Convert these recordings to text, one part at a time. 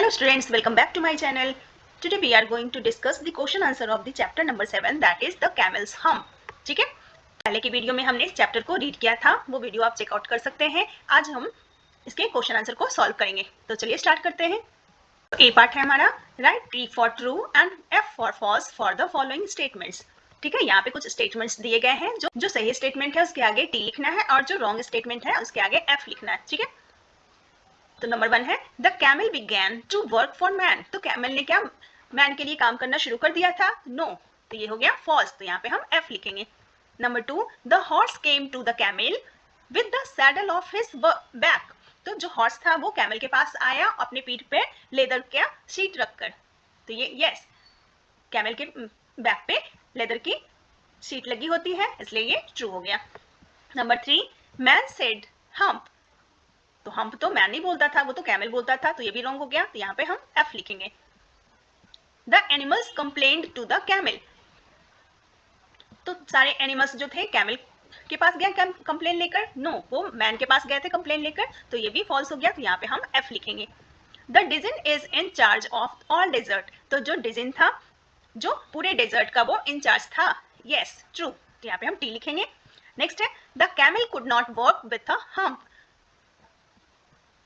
Hello students, welcome back to my channel. Today we are going to discuss the question answer of the chapter number 7, that is the camel's hump. ठीक है, पहले की video में हमने इस chapter को read किया था, वो वीडियो आप चेकआउट कर सकते हैं। आज हम इसके क्वेश्चन आंसर को सॉल्व करेंगे। तो चलिए स्टार्ट करते हैं। ए पार्ट है हमारा, write T for true and F for false for the following statements. ठीक है, यहाँ पे कुछ स्टेटमेंट्स दिए गए हैं। जो सही स्टेटमेंट है उसके आगे टी लिखना है और जो रॉन्ग स्टेटमेंट है उसके आगे एफ लिखना है। ठीक है, तो नंबर 1 है the camel began to work for man. तो कैमल ने क्या मैन के लिए काम करना शुरू कर दिया था? नो, तो ये हो गया फॉल्स, तो यहाँ पे हम एफ लिखेंगे। Number 2 the horse came to the camel with the saddle of his back. तो जो हॉर्स था वो कैमल के पास आया अपने पीठ पे लेदर का सीट रखकर। तो ये यस, कैमल के बैक पे लेदर की सीट लगी होती है, इसलिए ये ट्रू हो गया। Number 3 man said hump. तो हम्प तो मैन नहीं बोलता था, वो तो कैमल बोलता था, तो ये भी रॉन्ग हो गया, तो यहाँ पे हम एफ लिखेंगे। The animals complained to the camel. तो सारे एनिमल्स जो थे कैमल के पास गए कंप्लेन लेकर? नो, वो मैन के पास गए थे कंप्लेन लेकर, तो ये भी फॉल्स हो गया, तो यहाँ पे हम एफ लिखेंगे। The djinn is in charge of all desert. तो जो डिजिन था, जो पूरे डेजर्ट का वो इंचार्ज था, यस ट्रू, तो यहाँ पे हम टी लिखेंगे। नेक्स्ट है the camel could not work with a hump.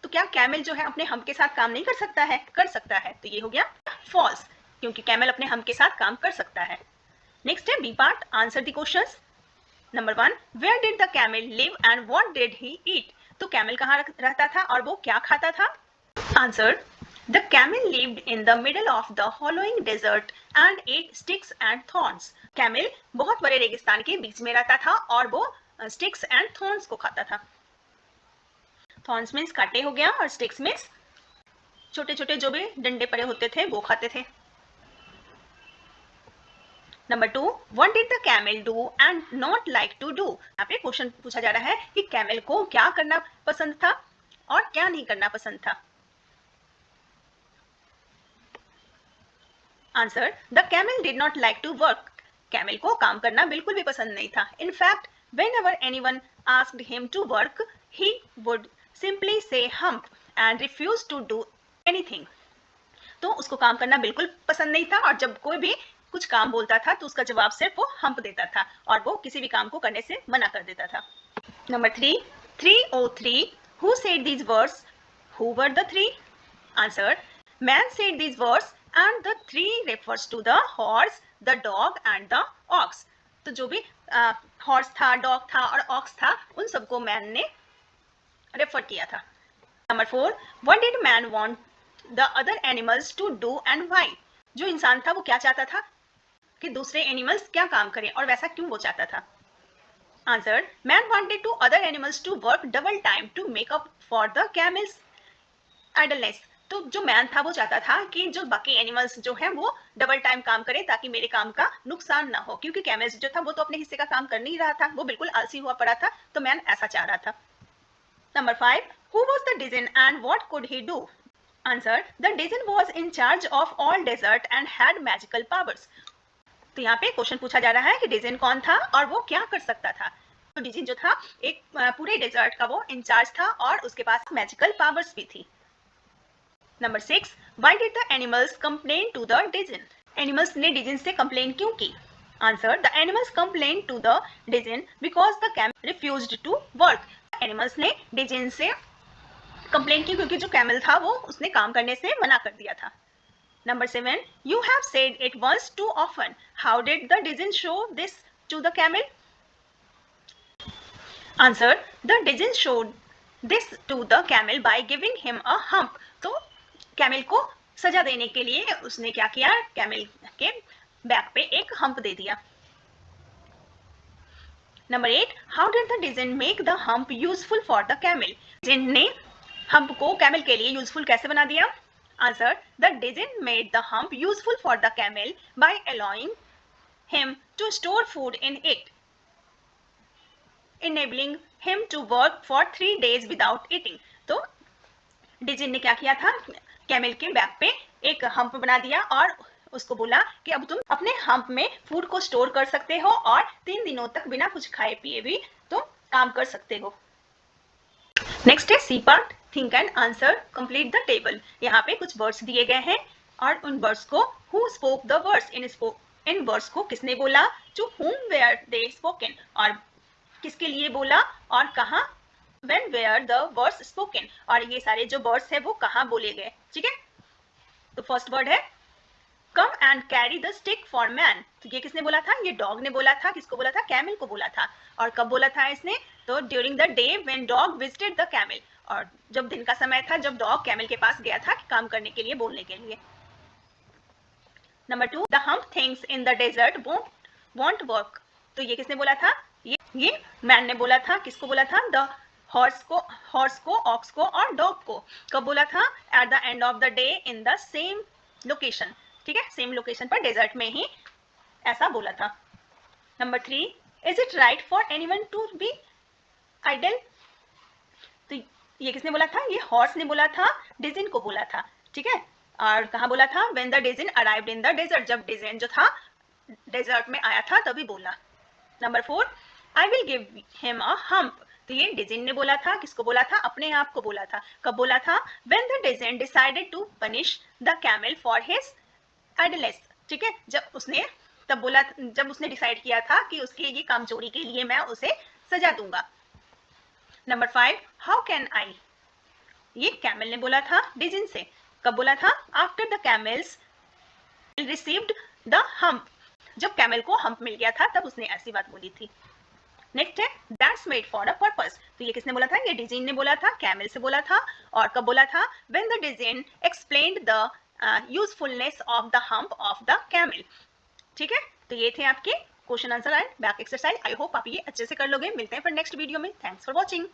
तो क्या कैमल जो है अपने हम्प के साथ काम नहीं कर सकता है? कर सकता है, तो ये हो गया फॉल्स, क्योंकि कैमल अपने हम्प के साथ काम कर सकता है। नेक्स्ट है B part, answer the questions. Number 1 where did the camel live and what did he eat. तो कैमल कहाँ रहता था और वो क्या खाता था? Answer the camel lived in the middle of the following desert and ate sticks and thorns. Camel बहुत बड़े रेगिस्तान के बीच में रहता था और वो स्टिक्स एंड थॉर्न्स को खाता था। थॉर्न्स मीन्स कांटे हो गया और स्टिक्स मीन्स छोटे छोटे जो भी डंडे पड़े होते थे वो खाते थे। Number 2 what did the camel do and not like to do. यहाँ पे क्वेश्चन पूछा जा रहा है कि कैमल को क्या करना पसंद था और क्या नहीं करना पसंद था। Answer the camel did not like to work. Camel को काम करना बिल्कुल भी पसंद नहीं था। In fact whenever anyone asked him to work, he would simply say hump and refuse to do anything. तो उसको काम करना बिल्कुल पसंद नहीं था और जब कोई भी कुछ काम बोलता था तो उसका जवाब सिर्फ वो हम्प देता था और वो किसी भी काम को करने से मना कर देता था। Number 3 303 who said these words? Who were the three? Answer man said these words and the three refers to the horse, the dog and the ox. तो जो भी हॉर्स था, डॉग था और ऑक्स था, उन सबको मैन ने रेफर किया था। Number 4 what did man want the other animals to do and why. जो इंसान था वो क्या चाहता था कि दूसरे एनिमल्स क्या काम करें और वैसा क्यों वो चाहता था। Answer man wanted to other animals to work double time to make up for the camels idleness. तो जो मैन था वो चाहता था कि जो बाकी एनिमल्स जो हैं वो डबल टाइम काम करें ताकि मेरे काम का नुकसान ना हो, क्योंकि कैमल्स जो था वो तो अपने हिस्से का काम कर नहीं रहा था, वो बिल्कुल आलसी हुआ पड़ा था, तो मैन ऐसा चाह रहा था। Number 5 who was the djinn and what could he do. Answer the djinn was in charge of all desert and had magical powers. तो यहाँ पे क्वेश्चन पूछा जा रहा है कि डिजिन कौन था और वो क्या कर सकता था। तो डिजिन जो था एक पूरे डेजर्ट का वो इंचार्ज था और उसके पास मैजिकल पावर्स भी थी। Number 6 why did the animals complain to the djinn. Animals ने डिजिन से कंप्लेन क्यों की? Answer the animals complain to the djinn because the camel refused to work. Animals ने डिजिन से कंप्लेन की क्योंकि जो कैमल था वो उसने काम करने से मना कर दिया था। Number 7 you have said it once too often, how did the djinn show this to the camel. Answer the djinn showed this to the camel by giving him a hump. तो कैमल को सजा देने के लिए उसने क्या किया, camel के बैक पे एक हम्प दे दिया। Number 8 how did the djinn make the hump useful for the camel. Djinn ने हम्प को कैमल के लिए यूजफुल कैसे बना दिया? Answer the djinn made the hump useful for the camel by allowing him to store food in it, enabling him to work for 3 days without eating. तो design ने क्या किया था, कैमल के बैक पे एक हम्प बना दिया और उसको बोला कि अब तुम अपने हम्प में फूड को स्टोर कर सकते हो और 3 दिनों तक बिना कुछ खाए पिए भी तुम काम कर सकते हो। नेक्स्ट है C part, think and answer, complete the table. यहाँ पे कुछ वर्ड्स दिए गए हैं और उन वर्ड्स को who spoke the words, in words को किसने बोला, to whom were they spoken, और किसके लिए बोला और कहाँ, when were the words spoken, और ये सारे जो वर्ड्स है वो कहाँ बोले गए। ठीक है, तो फर्स्ट वर्ड है come and carry the stick for man. तो ये किसने बोला था, ये डॉग ने बोला था। किसको बोला था, कैमल को बोला था। और कब बोला था इसने, तो during the day when dog visited the camel, और जब दिन का समय था जब डॉग कैमल के पास गया था काम करने के लिए, बोलने के लिए। Number 2, the hump things in the desert won't work. तो ये किसने बोला था, ये मैन ने बोला था। किसको बोला था, द हॉर्स को, ऑक्स को और डॉग को। कब बोला था, at the end of the day in the same location. ठीक है, सेम लोकेशन पर डेजर्ट में ही ऐसा बोला था। Number 3, is it right for anyone to be idle. तो ये किसने बोला था, ये हॉर्स ने बोला था, डिजिन को बोला था। ठीक है, और कहाँ बोला था, when the djinn arrived in the desert, जब डिजिन जो था डेजर्ट में आया था तभी बोला। Number 4, I will give him a hump. तो ये डिजिन ने बोला था। किसको बोला था, अपने आप को बोला था। कब बोला था, when the djinn decided to punish the camel for his idleness. ठीक है, जब उसने डिसाइड किया था कि उसके ये काम चोरी के लिए मैं उसे सजा दूंगा। Number 5, how can I. ये कैमल ने बोला था डिजिन से। कब बोला था, after the camels received the hump, जब कैमल को हम्प मिल गया था तब उसने ऐसी बात बोली थी। नेक्स्ट है that's made for a purpose. तो ये किसने बोला था, ये डिजिन ने बोला था, कैमल से बोला था। और कब बोला था, when the djinn explained the usefulness of the hump of the camel. ठीक है, तो ये थे आपके question answer and back exercise. I hope आप ये अच्छे से कर लोगे। मिलते हैं फिर नेक्स्ट वीडियो में। Thanks for watching.